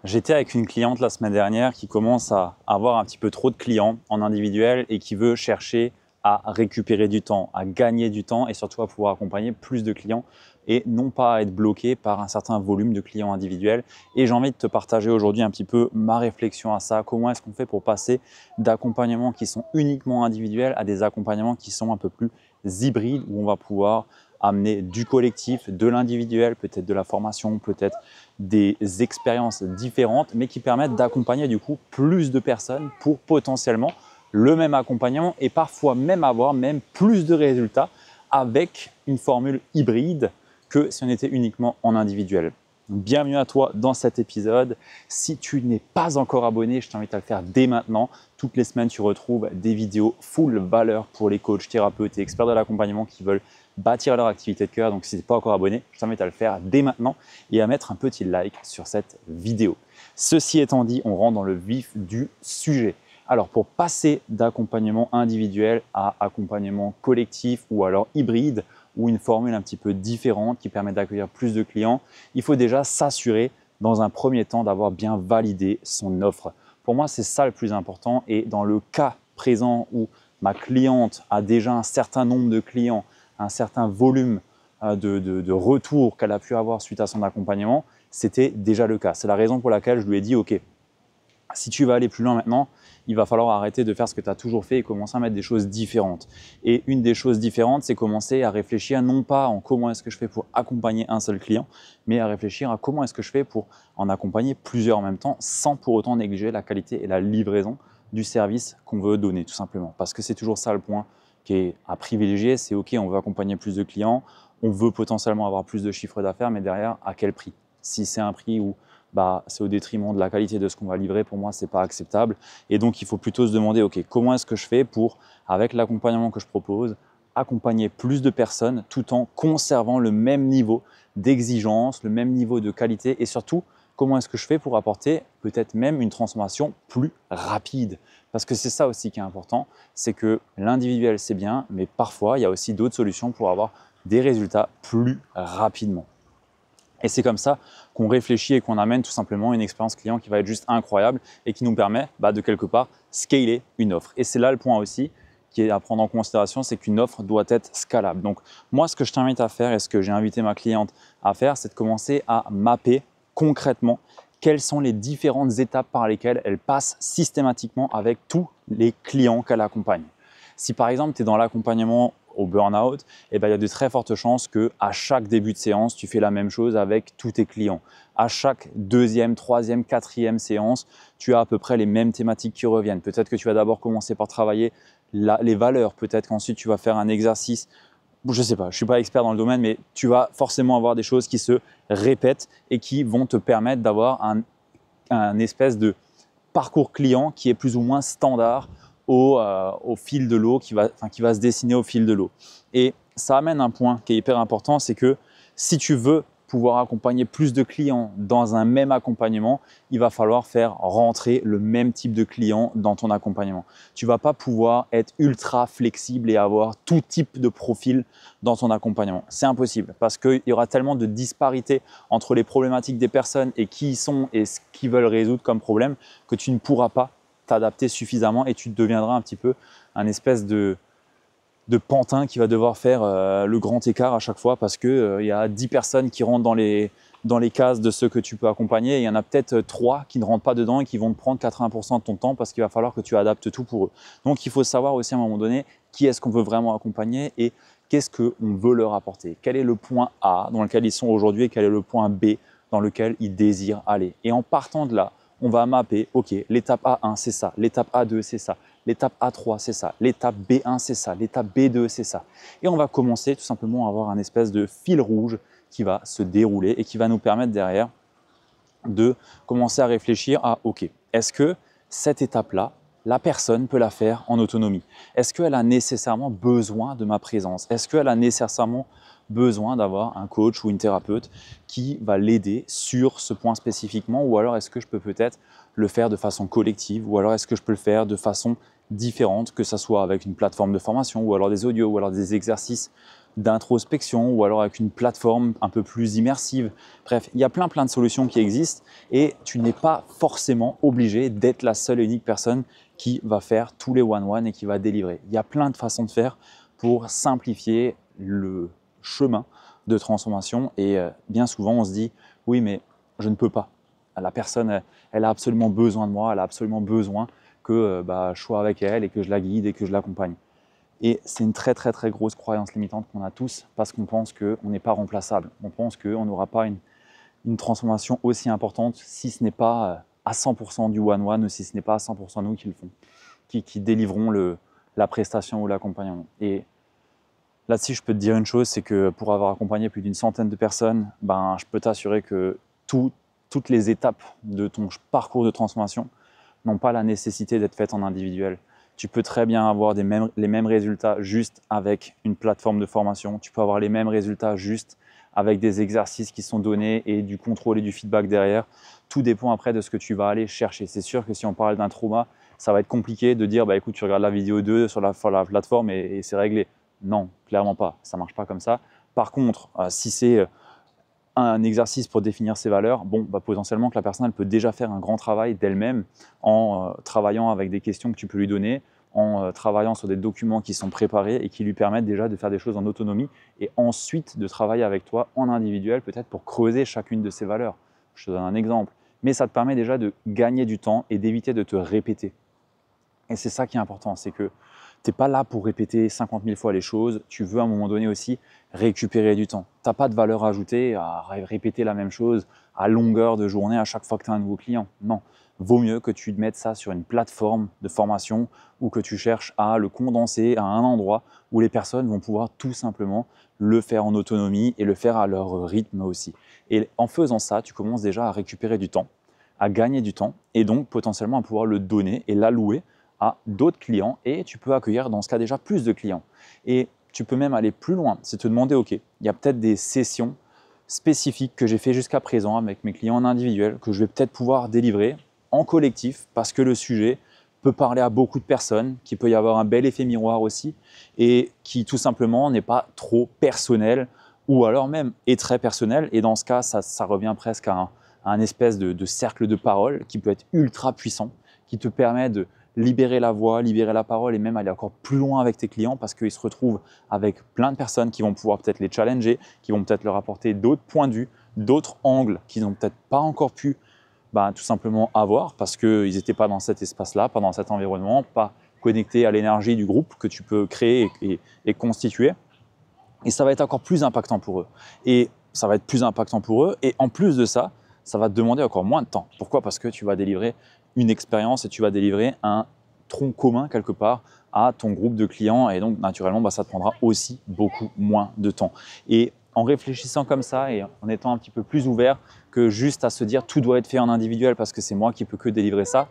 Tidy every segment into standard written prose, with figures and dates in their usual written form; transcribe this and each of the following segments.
J'étais avec une cliente la semaine dernière qui commence à avoir un petit peu trop de clients en individuel et qui veut chercher à récupérer du temps, à gagner du temps et surtout à pouvoir accompagner plus de clients et non pas à être bloqué par un certain volume de clients individuels. Et j'ai envie de te partager aujourd'hui un petit peu ma réflexion à ça. Comment est-ce qu'on fait pour passer d'accompagnements qui sont uniquement individuels à des accompagnements qui sont un peu plus hybrides où on va pouvoir amener du collectif, de l'individuel, peut-être de la formation, peut-être des expériences différentes, mais qui permettent d'accompagner du coup plus de personnes pour potentiellement le même accompagnement et parfois même avoir même plus de résultats avec une formule hybride que si on était uniquement en individuel. Bienvenue à toi dans cet épisode. Si tu n'es pas encore abonné, je t'invite à le faire dès maintenant. Toutes les semaines, tu retrouves des vidéos full valeur pour les coachs, thérapeutes et experts de l'accompagnement qui veulent bâtir leur activité de cœur. Donc, si tu n'es pas encore abonné, je t'invite à le faire dès maintenant et à mettre un petit like sur cette vidéo. Ceci étant dit, on rentre dans le vif du sujet. Alors, pour passer d'accompagnement individuel à accompagnement collectif ou alors hybride ou une formule un petit peu différente qui permet d'accueillir plus de clients, il faut déjà s'assurer dans un premier temps d'avoir bien validé son offre. Pour moi, c'est ça le plus important et dans le cas présent où ma cliente a déjà un certain nombre de clients, un certain volume de retours qu'elle a pu avoir suite à son accompagnement, c'était déjà le cas. C'est la raison pour laquelle je lui ai dit « Ok, si tu vas aller plus loin maintenant, il va falloir arrêter de faire ce que tu as toujours fait et commencer à mettre des choses différentes. » Et une des choses différentes, c'est commencer à réfléchir non pas en comment est-ce que je fais pour accompagner un seul client, mais à réfléchir à comment est-ce que je fais pour en accompagner plusieurs en même temps sans pour autant négliger la qualité et la livraison du service qu'on veut donner tout simplement. Parce que c'est toujours ça le point qui est à privilégier, c'est OK, on veut accompagner plus de clients, on veut potentiellement avoir plus de chiffre d'affaires, mais derrière, à quel prix? Si c'est un prix où c'est au détriment de la qualité de ce qu'on va livrer, pour moi, ce n'est pas acceptable. Et donc, il faut plutôt se demander, OK, comment est-ce que je fais pour, avec l'accompagnement que je propose, accompagner plus de personnes tout en conservant le même niveau d'exigence, le même niveau de qualité et surtout, comment est-ce que je fais pour apporter peut-être même une transformation plus rapide? Parce que c'est ça aussi qui est important, c'est que l'individuel c'est bien, mais parfois il y a aussi d'autres solutions pour avoir des résultats plus rapidement. Et c'est comme ça qu'on réfléchit et qu'on amène tout simplement une expérience client qui va être juste incroyable et qui nous permet de quelque part scaler une offre. Et c'est là le point aussi qui est à prendre en considération, c'est qu'une offre doit être scalable. Donc moi, ce que je t'invite à faire et ce que j'ai invité ma cliente à faire, c'est de commencer à mapper concrètement quelles sont les différentes étapes par lesquelles elle passe systématiquement avec tous les clients qu'elle accompagne. Si par exemple, tu es dans l'accompagnement au burn-out, il y a de très fortes chances qu'à chaque début de séance, tu fais la même chose avec tous tes clients. À chaque deuxième, troisième, quatrième séance, tu as à peu près les mêmes thématiques qui reviennent. Peut-être que tu vas d'abord commencer par travailler les valeurs. Peut-être qu'ensuite, tu vas faire un exercice. Je ne sais pas, je ne suis pas expert dans le domaine, mais tu vas forcément avoir des choses qui se répètent et qui vont te permettre d'avoir un espèce de parcours client qui est plus ou moins standard au fil de l'eau, qui va se dessiner au fil de l'eau. Et ça amène un point qui est hyper important, c'est que si tu veux pouvoir accompagner plus de clients dans un même accompagnement, il va falloir faire rentrer le même type de client dans ton accompagnement. Tu ne vas pas pouvoir être ultra flexible et avoir tout type de profil dans ton accompagnement. C'est impossible parce qu'il y aura tellement de disparités entre les problématiques des personnes et qui ils sont et ce qu'ils veulent résoudre comme problème que tu ne pourras pas t'adapter suffisamment et tu deviendras un petit peu un espèce de pantin qui va devoir faire le grand écart à chaque fois parce qu'il y a 10 personnes qui rentrent dans les cases de ceux que tu peux accompagner et il y en a peut-être 3 qui ne rentrent pas dedans et qui vont te prendre 80% de ton temps parce qu'il va falloir que tu adaptes tout pour eux. Donc il faut savoir aussi à un moment donné qui est-ce qu'on veut vraiment accompagner et qu'est-ce qu'on veut leur apporter. Quel est le point A dans lequel ils sont aujourd'hui et quel est le point B dans lequel ils désirent aller. Et en partant de là, on va mapper, ok, l'étape A1 c'est ça, l'étape A2 c'est ça, l'étape A3 c'est ça, l'étape B1 c'est ça, l'étape B2 c'est ça. Et on va commencer tout simplement à avoir un espèce de fil rouge qui va se dérouler et qui va nous permettre derrière de commencer à réfléchir à ok, est-ce que cette étape-là, la personne peut la faire en autonomie? Est-ce qu'elle a nécessairement besoin de ma présence? Est-ce qu'elle a nécessairement besoin d'avoir un coach ou une thérapeute qui va l'aider sur ce point spécifiquement? Ou alors est-ce que je peux peut-être le faire de façon collective? Ou alors est-ce que je peux le faire de façon différente, que ce soit avec une plateforme de formation ou alors des audios ou alors des exercices d'introspection ou alors avec une plateforme un peu plus immersive. Bref, il y a plein de solutions qui existent et tu n'es pas forcément obligé d'être la seule et unique personne qui va faire tous les one-one et qui va délivrer. Il y a plein de façons de faire pour simplifier le chemin de transformation et bien souvent on se dit oui mais je ne peux pas. La personne, elle a absolument besoin de moi, elle a absolument besoin que je sois avec elle et que je la guide et que je l'accompagne. Et c'est une très grosse croyance limitante qu'on a tous parce qu'on pense qu'on n'est pas remplaçable. On pense qu'on n'aura pas une transformation aussi importante si ce n'est pas à 100% du one-one ou si ce n'est pas à 100% nous qui le font, qui délivrons la prestation ou l'accompagnement. Et là-dessus, je peux te dire une chose, c'est que pour avoir accompagné plus d'une centaine de personnes, je peux t'assurer que toutes les étapes de ton parcours de transformation n'ont pas la nécessité d'être faites en individuel. Tu peux très bien avoir les mêmes résultats juste avec une plateforme de formation. Tu peux avoir les mêmes résultats juste avec des exercices qui sont donnés et du contrôle et du feedback derrière. Tout dépend après de ce que tu vas aller chercher. C'est sûr que si on parle d'un trauma, ça va être compliqué de dire écoute, tu regardes la vidéo 2 sur la plateforme et c'est réglé. Non, clairement pas. Ça ne marche pas comme ça. Par contre, si c'est un exercice pour définir ses valeurs, potentiellement que la personne elle peut déjà faire un grand travail d'elle-même en travaillant avec des questions que tu peux lui donner, en travaillant sur des documents qui sont préparés et qui lui permettent déjà de faire des choses en autonomie et ensuite de travailler avec toi en individuel peut-être pour creuser chacune de ses valeurs. Je te donne un exemple, mais ça te permet déjà de gagner du temps et d'éviter de te répéter. Et c'est ça qui est important, c'est que tu n'es pas là pour répéter 50 000 fois les choses, tu veux à un moment donné aussi récupérer du temps. Tu n'as pas de valeur ajoutée à répéter la même chose à longueur de journée à chaque fois que tu as un nouveau client. Non, vaut mieux que tu mettes ça sur une plateforme de formation ou que tu cherches à le condenser à un endroit où les personnes vont pouvoir tout simplement le faire en autonomie et le faire à leur rythme aussi. Et en faisant ça, tu commences déjà à récupérer du temps, à gagner du temps et donc potentiellement à pouvoir le donner et l'allouer à d'autres clients et tu peux accueillir dans ce cas déjà plus de clients. Et tu peux même aller plus loin, c'est te demander ok, il y a peut-être des sessions spécifiques que j'ai fait jusqu'à présent avec mes clients en individuel que je vais peut-être pouvoir délivrer en collectif parce que le sujet peut parler à beaucoup de personnes, qu'il peut y avoir un bel effet miroir aussi et qui tout simplement n'est pas trop personnel ou alors même est très personnel et dans ce cas ça revient presque à un espèce de cercle de parole qui peut être ultra puissant, qui te permet de libérer la voix, libérer la parole et même aller encore plus loin avec tes clients parce qu'ils se retrouvent avec plein de personnes qui vont pouvoir peut-être les challenger, qui vont peut-être leur apporter d'autres points de vue, d'autres angles qu'ils n'ont peut-être pas encore pu tout simplement avoir parce qu'ils n'étaient pas dans cet espace-là, pas dans cet environnement, pas connectés à l'énergie du groupe que tu peux créer et constituer. Et ça va être encore plus impactant pour eux. Et ça va être plus impactant pour eux. Et en plus de ça, ça va te demander encore moins de temps. Pourquoi ? Parce que tu vas délivrer une expérience et tu vas délivrer un tronc commun quelque part à ton groupe de clients et donc naturellement ça te prendra aussi beaucoup moins de temps. Et en réfléchissant comme ça et en étant un petit peu plus ouvert que juste à se dire tout doit être fait en individuel parce que c'est moi qui peux que délivrer ça,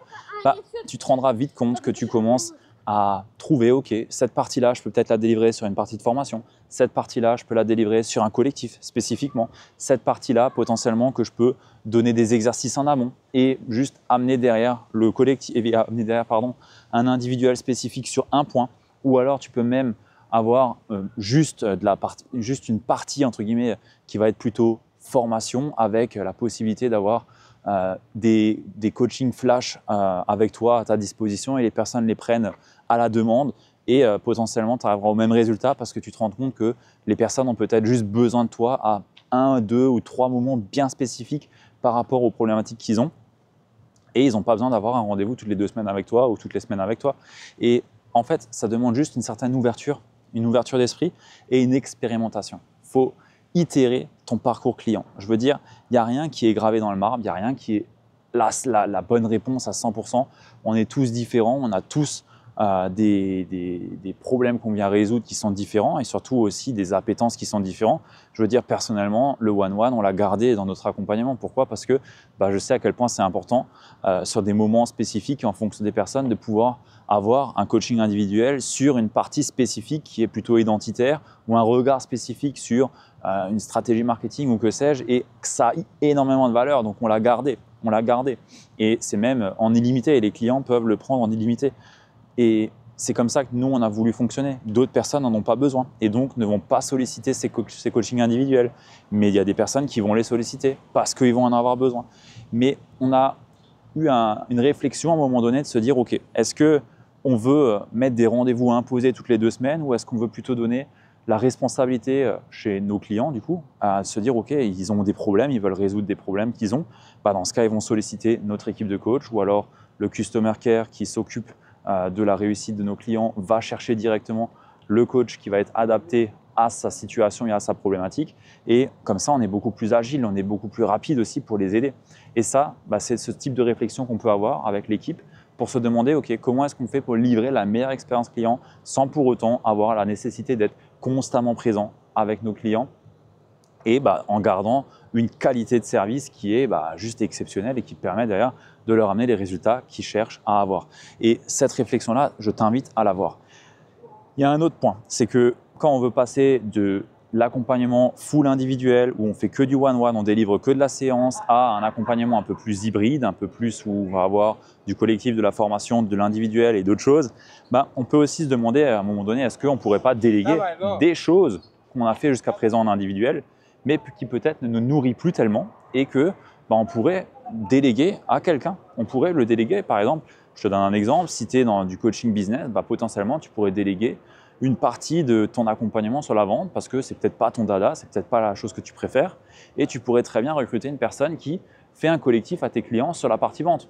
tu te rendras vite compte que tu commences à trouver, ok, cette partie-là, je peux peut-être la délivrer sur une partie de formation. Cette partie-là, je peux la délivrer sur un collectif spécifiquement. Cette partie-là, potentiellement, que je peux donner des exercices en amont et juste amener derrière le collectif, amener derrière, un individuel spécifique sur un point. Ou alors, tu peux même avoir juste une partie, entre guillemets, qui va être plutôt formation avec la possibilité d'avoir des coachings flash avec toi à ta disposition et les personnes les prennent à la demande et potentiellement tu arriveras au même résultat parce que tu te rends compte que les personnes ont peut-être juste besoin de toi à 1, 2 ou 3 moments bien spécifiques par rapport aux problématiques qu'ils ont et ils n'ont pas besoin d'avoir un rendez-vous toutes les 2 semaines avec toi ou toutes les semaines avec toi. Et en fait, ça demande juste une certaine ouverture d'esprit et une expérimentation. Faut itérer ton parcours client. Je veux dire, il n'y a rien qui est gravé dans le marbre, il n'y a rien qui est la bonne réponse à 100%. On est tous différents, on a tous des problèmes qu'on vient résoudre qui sont différents et surtout aussi des appétences qui sont différentes. Je veux dire, personnellement, le one-one, on l'a gardé dans notre accompagnement. Pourquoi ? Parce que je sais à quel point c'est important sur des moments spécifiques et en fonction des personnes de pouvoir avoir un coaching individuel sur une partie spécifique qui est plutôt identitaire ou un regard spécifique sur une stratégie marketing ou que sais-je et que ça a énormément de valeur. Donc, on l'a gardé. Et c'est même en illimité et les clients peuvent le prendre en illimité. Et c'est comme ça que nous, on a voulu fonctionner. D'autres personnes n'en ont pas besoin et donc ne vont pas solliciter ces coachings individuels. Mais il y a des personnes qui vont les solliciter parce qu'ils vont en avoir besoin. Mais on a eu une réflexion à un moment donné de se dire, OK, est-ce qu'on veut mettre des rendez-vous imposés toutes les 2 semaines ou est-ce qu'on veut plutôt donner la responsabilité chez nos clients, du coup, à se dire, OK, ils ont des problèmes, ils veulent résoudre des problèmes qu'ils ont. Dans ce cas, ils vont solliciter notre équipe de coach ou alors le Customer Care qui s'occupe de la réussite de nos clients va chercher directement le coach qui va être adapté à sa situation et à sa problématique. Et comme ça, on est beaucoup plus agile, on est beaucoup plus rapide aussi pour les aider. Et ça, c'est ce type de réflexion qu'on peut avoir avec l'équipe pour se demander, OK, comment est-ce qu'on fait pour livrer la meilleure expérience client sans pour autant avoir la nécessité d'être constamment présent avec nos clients et en gardant une qualité de service qui est juste exceptionnelle et qui permet d'ailleurs de leur amener les résultats qu'ils cherchent à avoir. Et cette réflexion-là, je t'invite à l'avoir. Il y a un autre point, c'est que quand on veut passer de l'accompagnement full individuel, où on fait que du one-one, on délivre que de la séance, à un accompagnement un peu plus hybride, un peu plus où on va avoir du collectif, de la formation, de l'individuel et d'autres choses, on peut aussi se demander à un moment donné, est-ce qu'on ne pourrait pas déléguer des choses qu'on a fait jusqu'à présent en individuel, mais qui peut-être ne nous nourrit plus tellement et que on pourrait déléguer à quelqu'un. On pourrait le déléguer, par exemple, je te donne un exemple, si tu es dans du coaching business, potentiellement tu pourrais déléguer une partie de ton accompagnement sur la vente parce que c'est peut-être pas ton dada, c'est peut-être pas la chose que tu préfères et tu pourrais très bien recruter une personne qui fait un collectif à tes clients sur la partie vente,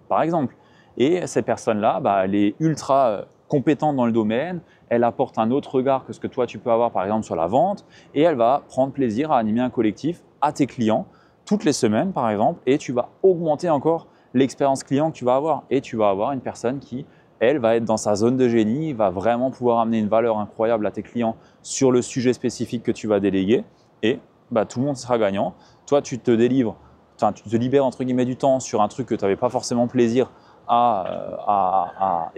par exemple. Et cette personne-là, elle est ultra compétente dans le domaine, elle apporte un autre regard que ce que toi tu peux avoir par exemple sur la vente et elle va prendre plaisir à animer un collectif à tes clients toutes les semaines par exemple et tu vas augmenter encore l'expérience client que tu vas avoir et tu vas avoir une personne qui, elle, va être dans sa zone de génie, va vraiment pouvoir amener une valeur incroyable à tes clients sur le sujet spécifique que tu vas déléguer et tout le monde sera gagnant. Toi, tu te libères entre guillemets du temps sur un truc que tu n'avais pas forcément plaisir à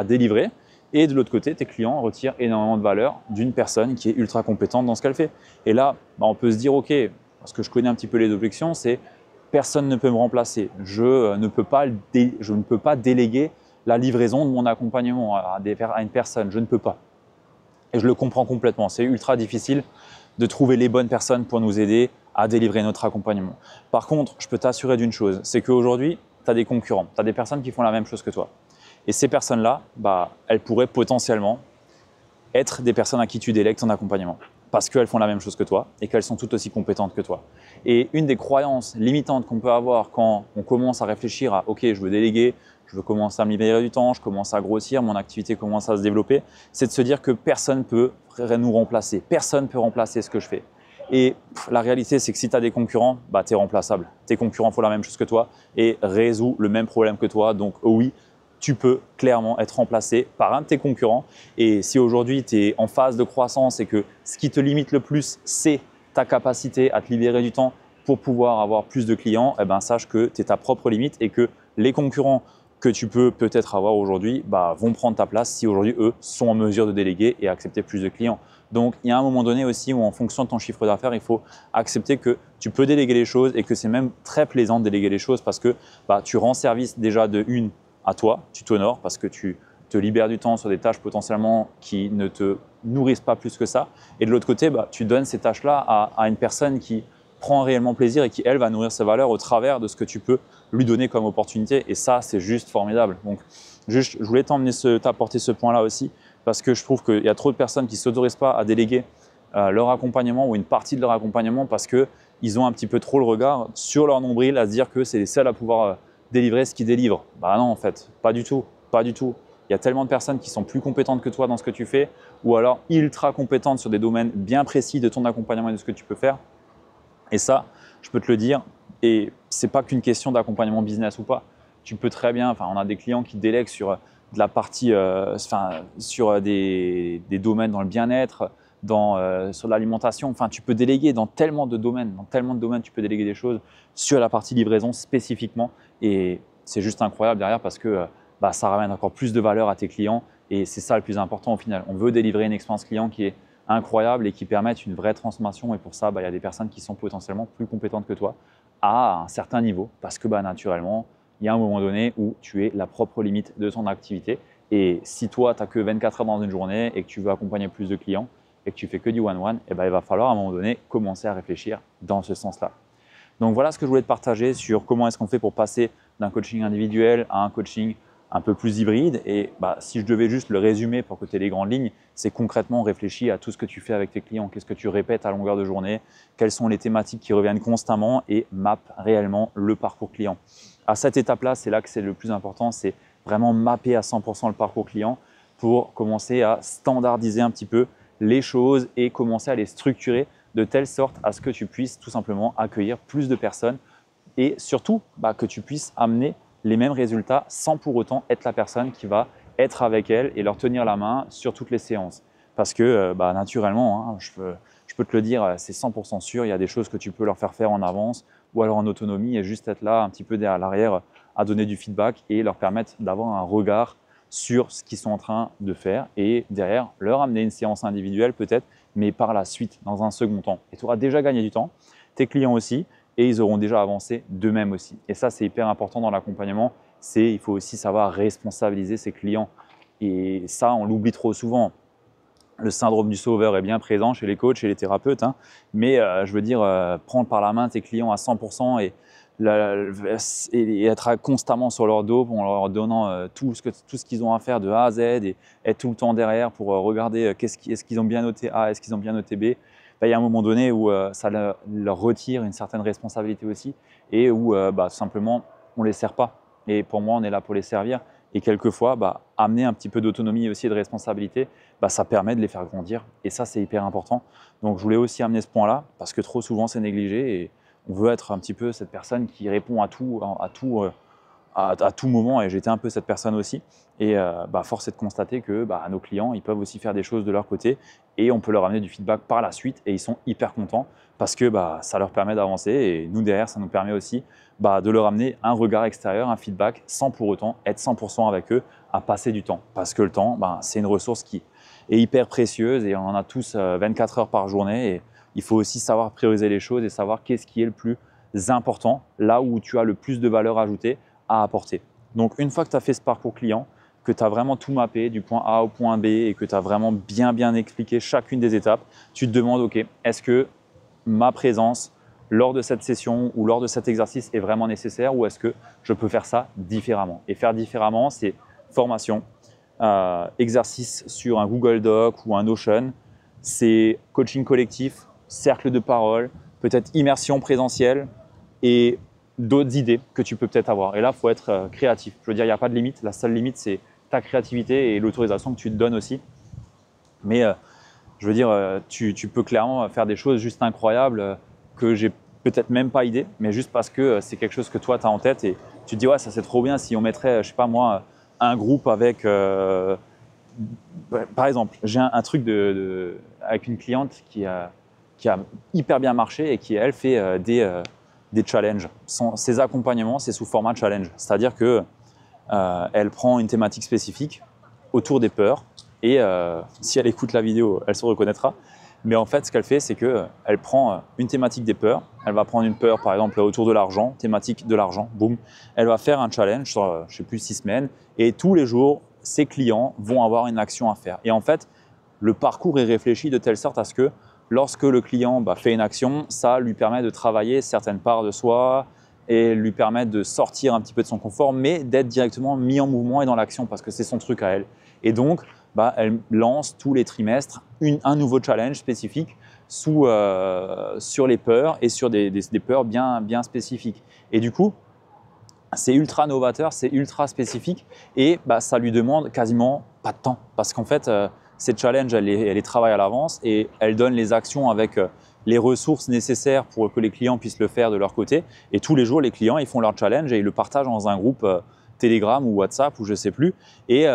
délivrer et de l'autre côté, tes clients retirent énormément de valeur d'une personne qui est ultra compétente dans ce qu'elle fait. Et là, on peut se dire, OK, parce que je connais un petit peu les objections, c'est personne ne peut me remplacer. Je ne peux pas déléguer la livraison de mon accompagnement à une personne. Je ne peux pas. Et je le comprends complètement. C'est ultra difficile de trouver les bonnes personnes pour nous aider à délivrer notre accompagnement. Par contre, je peux t'assurer d'une chose, c'est qu'aujourd'hui, tu as des concurrents, tu as des personnes qui font la même chose que toi. Et ces personnes-là, elles pourraient potentiellement être des personnes à qui tu délègues ton accompagnement parce qu'elles font la même chose que toi et qu'elles sont tout aussi compétentes que toi. Et une des croyances limitantes qu'on peut avoir quand on commence à réfléchir à « OK, je veux déléguer, je veux commencer à me libérer du temps, je commence à grossir, mon activité commence à se développer », c'est de se dire que personne ne peut nous remplacer, personne ne peut remplacer ce que je fais. Et la réalité, c'est que si tu as des concurrents, tu es remplaçable. Tes concurrents font la même chose que toi et résout le même problème que toi. Donc oui, tu peux clairement être remplacé par un de tes concurrents. Et si aujourd'hui, tu es en phase de croissance et que ce qui te limite le plus, c'est ta capacité à te libérer du temps pour pouvoir avoir plus de clients, sache que tu es ta propre limite et que les concurrents que tu peux peut-être avoir aujourd'hui vont prendre ta place si aujourd'hui, eux, sont en mesure de déléguer et accepter plus de clients. Donc, il y a un moment donné aussi où en fonction de ton chiffre d'affaires, il faut accepter que tu peux déléguer les choses et que c'est même très plaisant de déléguer les choses parce que tu rends service déjà de une à toi, tu t'honores parce que tu te libères du temps sur des tâches potentiellement qui ne te nourrissent pas plus que ça. Et de l'autre côté, tu donnes ces tâches-là à une personne qui prend réellement plaisir et qui, elle, va nourrir ses valeurs au travers de ce que tu peux lui donner comme opportunité. Et ça, c'est juste formidable. Donc, je voulais t'apporter ce point-là aussi parce que je trouve qu'il y a trop de personnes qui ne s'autorisent pas à déléguer leur accompagnement ou une partie de leur accompagnement parce qu'ils ont un petit peu trop le regard sur leur nombril à se dire que c'est les seuls à pouvoir délivrer ce qu'ils délivrent. Non, en fait, pas du tout, pas du tout. Il y a tellement de personnes qui sont plus compétentes que toi dans ce que tu fais ou alors ultra compétentes sur des domaines bien précis de ton accompagnement et de ce que tu peux faire. Et ça, je peux te le dire, et ce n'est pas qu'une question d'accompagnement business ou pas. Tu peux très bien, on a des clients qui délèguent sur de la partie, sur des domaines dans le bien-être, sur l'alimentation. Tu peux déléguer dans tellement de domaines, tu peux déléguer des choses sur la partie livraison spécifiquement. Et c'est juste incroyable derrière parce que ça ramène encore plus de valeur à tes clients. Et c'est ça le plus important au final. On veut délivrer une expérience client qui est incroyable et qui permettent une vraie transformation. Et pour ça, il y a des personnes qui sont potentiellement plus compétentes que toi à un certain niveau parce que naturellement, il y a un moment donné où tu es la propre limite de ton activité Et si toi, tu n'as que 24 heures dans une journée et que tu veux accompagner plus de clients et que tu fais que du one-one, eh ben, il va falloir à un moment donné commencer à réfléchir dans ce sens-là. Donc voilà ce que je voulais te partager sur comment est-ce qu'on fait pour passer d'un coaching individuel à un coaching un peu plus hybride. Et si je devais juste le résumer pour que tu aies les grandes lignes, c'est concrètement réfléchir à tout ce que tu fais avec tes clients. Qu'est-ce que tu répètes à longueur de journée? Quelles sont les thématiques qui reviennent constamment? Et map réellement le parcours client. À cette étape-là, c'est là que c'est le plus important, c'est vraiment mapper à 100% le parcours client pour commencer à standardiser un petit peu les choses et commencer à les structurer de telle sorte à ce que tu puisses tout simplement accueillir plus de personnes et surtout que tu puisses amener les mêmes résultats sans pour autant être la personne qui va être avec elles et leur tenir la main sur toutes les séances. Parce que naturellement, hein, je peux te le dire, c'est 100% sûr, il y a des choses que tu peux leur faire en avance ou alors en autonomie et juste être là un petit peu derrière l'arrière à donner du feedback et leur permettre d'avoir un regard sur ce qu'ils sont en train de faire et derrière leur amener une séance individuelle peut-être, mais par la suite, dans un second temps. Et tu auras déjà gagné du temps, tes clients aussi, et ils auront déjà avancé d'eux-mêmes aussi. Et ça, c'est hyper important dans l'accompagnement, il faut aussi savoir responsabiliser ses clients. Et ça, on l'oublie trop souvent. Le syndrome du sauveur est bien présent chez les coachs et les thérapeutes, hein, mais je veux dire, prendre par la main tes clients à 100% et être constamment sur leur dos en leur donnant tout ce qu'ils ont à faire de A à Z et être tout le temps derrière pour regarder est-ce qu'ils ont bien noté A, est-ce qu'ils ont bien noté B. Il y a un moment donné où ça leur retire une certaine responsabilité aussi et où tout simplement on ne les sert pas. Et pour moi, on est là pour les servir. Et quelquefois, amener un petit peu d'autonomie et aussi de responsabilité, ça permet de les faire grandir. Et ça, c'est hyper important. Donc, je voulais aussi amener ce point-là parce que trop souvent, c'est négligé. Et on veut être un petit peu cette personne qui répond à tout moment. Et j'étais un peu cette personne aussi. Et force est de constater que nos clients, ils peuvent aussi faire des choses de leur côté. Et on peut leur amener du feedback par la suite. Et ils sont hyper contents parce que ça leur permet d'avancer. Et nous, derrière, ça nous permet aussi de leur amener un regard extérieur, un feedback, sans pour autant être 100% avec eux, à passer du temps. Parce que le temps, c'est une ressource qui est hyper précieuse et on en a tous 24 heures par journée. Et il faut aussi savoir prioriser les choses et savoir qu'est-ce qui est le plus important, là où tu as le plus de valeur ajoutée à apporter. Donc, une fois que tu as fait ce parcours client, que tu as vraiment tout mappé du point A au point B et que tu as vraiment bien expliqué chacune des étapes, tu te demandes, OK, est-ce que ma présence lors de cette session ou lors de cet exercice est vraiment nécessaire ou est-ce que je peux faire ça différemment? Et faire différemment, c'est formation, exercice sur un Google Doc ou un Notion, c'est coaching collectif, cercle de parole, peut-être immersion présentielle et d'autres idées que tu peux peut-être avoir. Et là, il faut être créatif. Je veux dire, il n'y a pas de limite. La seule limite, c'est ta créativité et l'autorisation que tu te donnes aussi. Mais je veux dire, tu peux clairement faire des choses juste incroyables que j'ai peut-être même pas idée, mais juste parce que c'est quelque chose que toi, tu as en tête et tu te dis, ouais, ça c'est trop bien si on mettrait, je sais pas moi, un groupe avec… par exemple, j'ai un truc avec une cliente qui a hyper bien marché et qui, elle, fait des challenges. Ses accompagnements, c'est sous format challenge. C'est-à-dire que elle prend une thématique spécifique autour des peurs et si elle écoute la vidéo, elle se reconnaîtra. Mais en fait, ce qu'elle fait, c'est qu'elle prend une thématique des peurs. Elle va prendre une peur, par exemple, autour de l'argent, thématique de l'argent, boum. Elle va faire un challenge sur, je ne sais plus, 6 semaines. Et tous les jours, ses clients vont avoir une action à faire. Et en fait, le parcours est réfléchi de telle sorte à ce que lorsque le client fait une action, ça lui permet de travailler certaines parts de soi et lui permet de sortir un petit peu de son confort, mais d'être directement mis en mouvement et dans l'action parce que c'est son truc à elle. Et donc, elle lance tous les trimestres un nouveau challenge spécifique sur les peurs et sur des peurs bien spécifiques. Et du coup, c'est ultra novateur, c'est ultra spécifique et ça lui demande quasiment pas de temps parce qu'en fait, ces challenges, elle les travaille à l'avance et elle donne les actions avec les ressources nécessaires pour que les clients puissent le faire de leur côté. Et tous les jours, les clients, ils font leur challenge et ils le partagent dans un groupe Telegram ou WhatsApp ou je sais plus. Et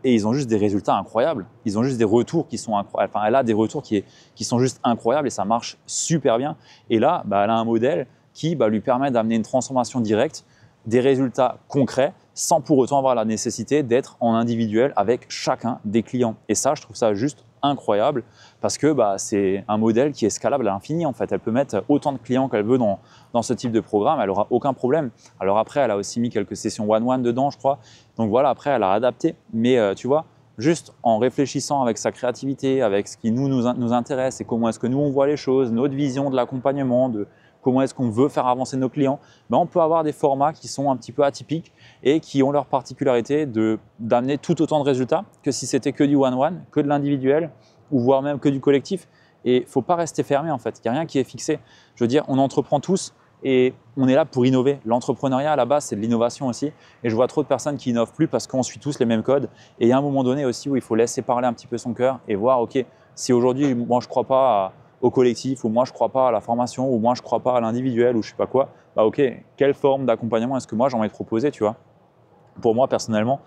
ils ont juste des résultats incroyables. Ils ont juste des retours qui sont incroyables. Enfin, elle a des retours qui sont juste incroyables et ça marche super bien. Et là, elle a un modèle qui lui permet d'amener une transformation directe, des résultats concrets, sans pour autant avoir la nécessité d'être en individuel avec chacun des clients. Et ça, je trouve ça juste incroyable parce que c'est un modèle qui est scalable à l'infini en fait. Elle peut mettre autant de clients qu'elle veut dans ce type de programme, elle n'aura aucun problème. Alors après, elle a aussi mis quelques sessions one-one dedans, je crois. Donc voilà, après, elle a adapté. Mais tu vois, juste en réfléchissant avec sa créativité, avec ce qui nous intéresse et comment est-ce que nous on voit les choses, notre vision de l'accompagnement, de comment est-ce qu'on veut faire avancer nos clients, on peut avoir des formats qui sont un petit peu atypiques et qui ont leur particularité d'amener tout autant de résultats que si c'était que du one-one, que de l'individuel ou voire même que du collectif. Et il ne faut pas rester fermé en fait, il n'y a rien qui est fixé. Je veux dire, on entreprend tous et on est là pour innover. L'entrepreneuriat à la base, c'est de l'innovation aussi. Et je vois trop de personnes qui innovent plus parce qu'on suit tous les mêmes codes. Et il y a un moment donné aussi où il faut laisser parler un petit peu son cœur et voir, ok, si aujourd'hui, moi je ne crois pas au collectif, ou moi je ne crois pas à la formation, ou moi je ne crois pas à l'individuel, ou je ne sais pas quoi, ok, quelle forme d'accompagnement est-ce que moi j'ai envie de proposer, tu vois? Pour moi, personnellement,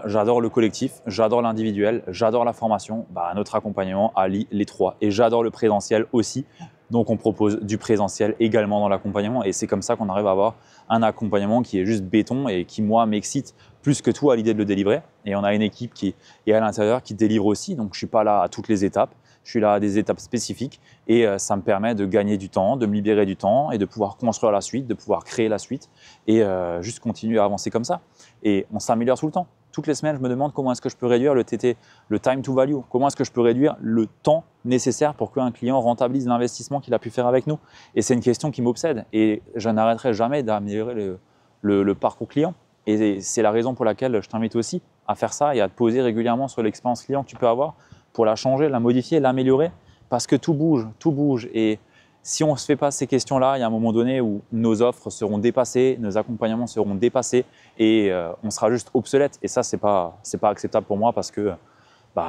j'adore le collectif, j'adore l'individuel, j'adore la formation. Notre accompagnement allie les trois. Et j'adore le présentiel aussi. Donc, on propose du présentiel également dans l'accompagnement. Et c'est comme ça qu'on arrive à avoir un accompagnement qui est juste béton et qui, moi, m'excite plus que tout à l'idée de le délivrer. Et on a une équipe qui est à l'intérieur, qui délivre aussi. Donc, je ne suis pas là à toutes les étapes. Je suis là à des étapes spécifiques et ça me permet de gagner du temps, de me libérer du temps et de pouvoir construire la suite, de pouvoir créer la suite et juste continuer à avancer comme ça. Et on s'améliore tout le temps. Toutes les semaines, je me demande comment est-ce que je peux réduire le TT, le time to value, comment est-ce que je peux réduire le temps nécessaire pour qu'un client rentabilise l'investissement qu'il a pu faire avec nous. Et c'est une question qui m'obsède et je n'arrêterai jamais d'améliorer le parcours client. Et c'est la raison pour laquelle je t'invite aussi à faire ça et à te poser régulièrement sur l'expérience client que tu peux avoir pour la changer, la modifier, l'améliorer, parce que tout bouge. Et si on ne se fait pas ces questions-là, il y a un moment donné où nos offres seront dépassées, nos accompagnements seront dépassés et on sera juste obsolète. Et ça, c'est pas acceptable pour moi parce que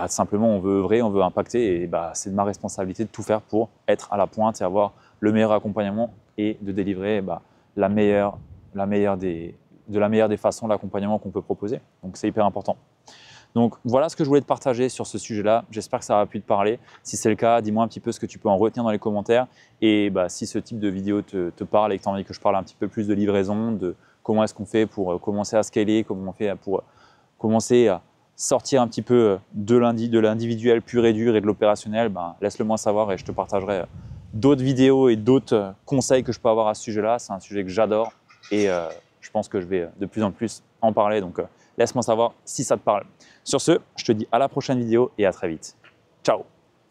simplement, on veut œuvrer, on veut impacter et c'est de ma responsabilité de tout faire pour être à la pointe et avoir le meilleur accompagnement et de délivrer de la meilleure des façons l'accompagnement qu'on peut proposer. Donc, c'est hyper important. Donc voilà ce que je voulais te partager sur ce sujet-là. J'espère que ça a pu te parler. Si c'est le cas, dis-moi un petit peu ce que tu peux en retenir dans les commentaires. Et si ce type de vidéo te parle et que tu as envie que je parle un petit peu plus de livraison, de comment est-ce qu'on fait pour commencer à scaler, comment on fait pour commencer à sortir un petit peu de l'individuel pur et dur et de l'opérationnel, laisse-le moi savoir et je te partagerai d'autres vidéos et d'autres conseils que je peux avoir à ce sujet-là. C'est un sujet que j'adore et je pense que je vais de plus en plus en parler. Donc laisse-moi savoir si ça te parle. Sur ce, je te dis à la prochaine vidéo et à très vite. Ciao!